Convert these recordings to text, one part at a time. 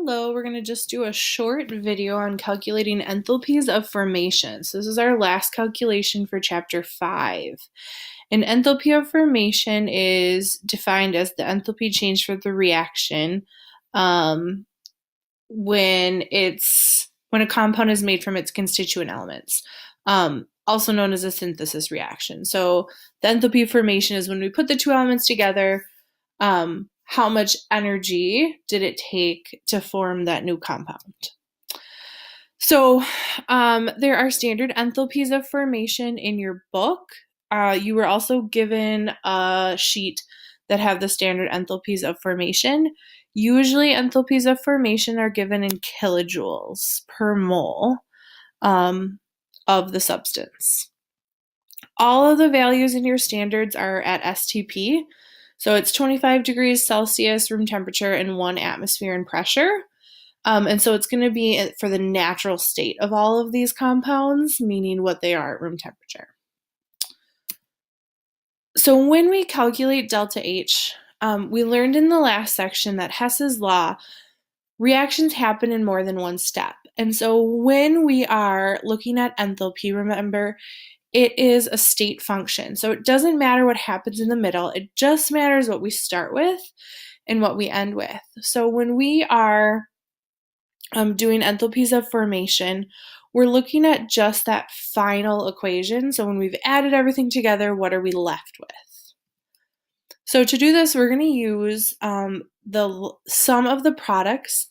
Hello, we're going to just do a short video on calculating enthalpies of formation. So this is our last calculation for chapter 5. An enthalpy of formation is defined as the enthalpy change for the reaction when a compound is made from its constituent elements, also known as a synthesis reaction. So the enthalpy of formation is when we put the two elements together, how much energy did it take to form that new compound? So there are standard enthalpies of formation in your book. You were also given a sheet that have the standard enthalpies of formation. Usually enthalpies of formation are given in kilojoules per mole of the substance. All of the values in your standards are at STP. So it's 25 degrees Celsius room temperature and 1 atmosphere in pressure. And so it's going to be for the natural state of all of these compounds, meaning what they are at room temperature. So when we calculate delta H, we learned in the last section that Hess's law, reactions happen in more than one step. And so when we are looking at enthalpy, remember, it is a state function. So it doesn't matter what happens in the middle. It just matters what we start with and what we end with. So when we are doing enthalpies of formation, we're looking at just that final equation. So when we've added everything together, what are we left with? So to do this, we're going to use the sum of the products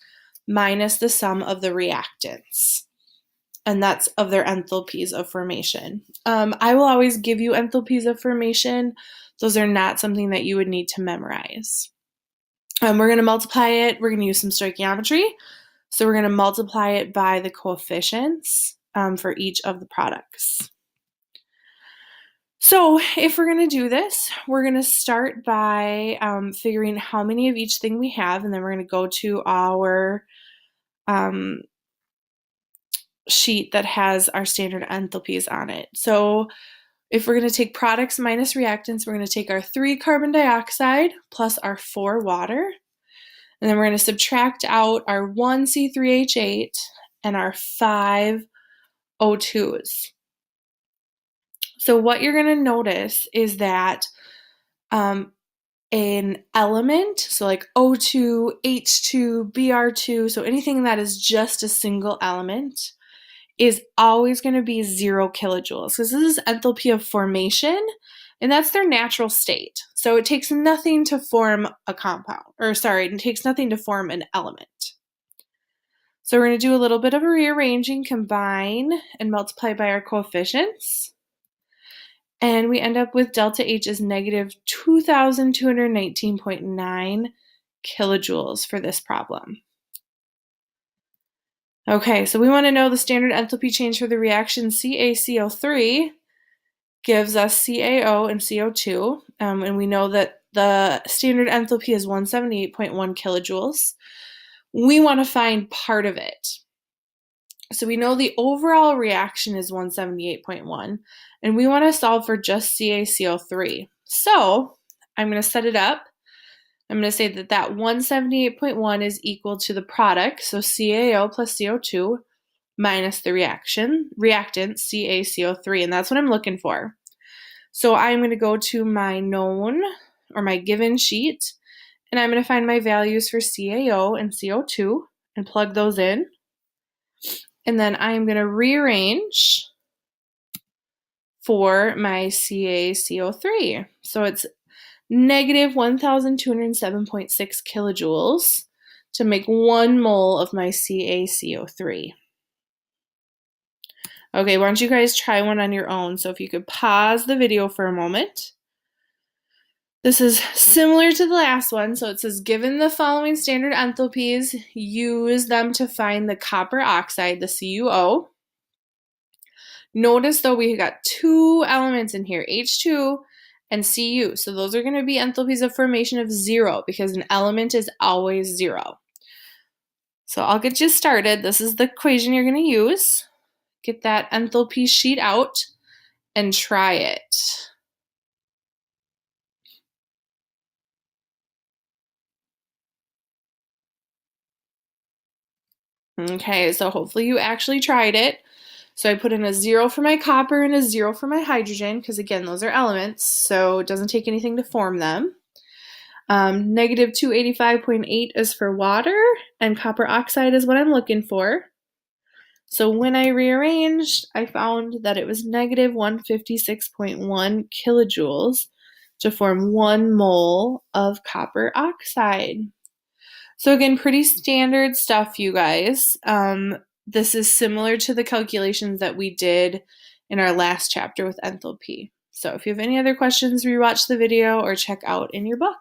minus the sum of the reactants. And that's of their enthalpies of formation. I will always give you enthalpies of formation. Those are not something that you would need to memorize. We're going to multiply it. We're going to use some stoichiometry. So we're going to multiply it by the coefficients for each of the products. So if we're going to do this, we're going to start by figuring how many of each thing we have, and then we're going to go to our sheet that has our standard enthalpies on it. So if we're going to take products minus reactants, we're going to take our 3 carbon dioxide plus our 4 water, and then we're going to subtract out our 1 C3H8 and our 5 O2s. So what you're going to notice is that an element, so like O2, H2, Br2, so anything that is just a single element, is always going to be 0 kilojoules. So this is enthalpy of formation, and that's their natural state. So it takes nothing to form a compound, it takes nothing to form an element. So we're going to do a little bit of a rearranging, combine, and multiply by our coefficients. And we end up with delta H is negative 2,219.9 kilojoules for this problem. Okay, so we want to know the standard enthalpy change for the reaction CaCO3 gives us CaO and CO2, and we know that the standard enthalpy is 178.1 kilojoules. We want to find part of it. So we know the overall reaction is 178.1, and we want to solve for just CaCO3. So I'm going to set it up. I'm going to say that 178.1 is equal to the product, so CaO plus CO2, minus the reactant, CaCO3, and that's what I'm looking for. So I'm going to go to my known, or my given sheet, and I'm going to find my values for CaO and CO2 and plug those in. And then I'm going to rearrange for my CaCO3. So it's negative 1,207.6 kilojoules to make 1 mole of my CaCO3. Okay, why don't you guys try one on your own? So if you could pause the video for a moment. This is similar to the last one. So it says, given the following standard enthalpies, use them to find the copper oxide, the CuO. Notice though we got 2 elements in here, H2 and Cu. So those are going to be enthalpies of formation of 0 because an element is always 0. So I'll get you started. This is the equation you're going to use. Get that enthalpy sheet out and try it. Okay, so hopefully you actually tried it. So I put in a 0 for my copper and a 0 for my hydrogen, because again, those are elements, so it doesn't take anything to form them. Negative 285.8 is for water, and copper oxide is what I'm looking for. So when I rearranged, I found that it was negative 156.1 kilojoules to form 1 mole of copper oxide. So again, pretty standard stuff, you guys. This is similar to the calculations that we did in our last chapter with enthalpy. So if you have any other questions, rewatch the video or check out in your book.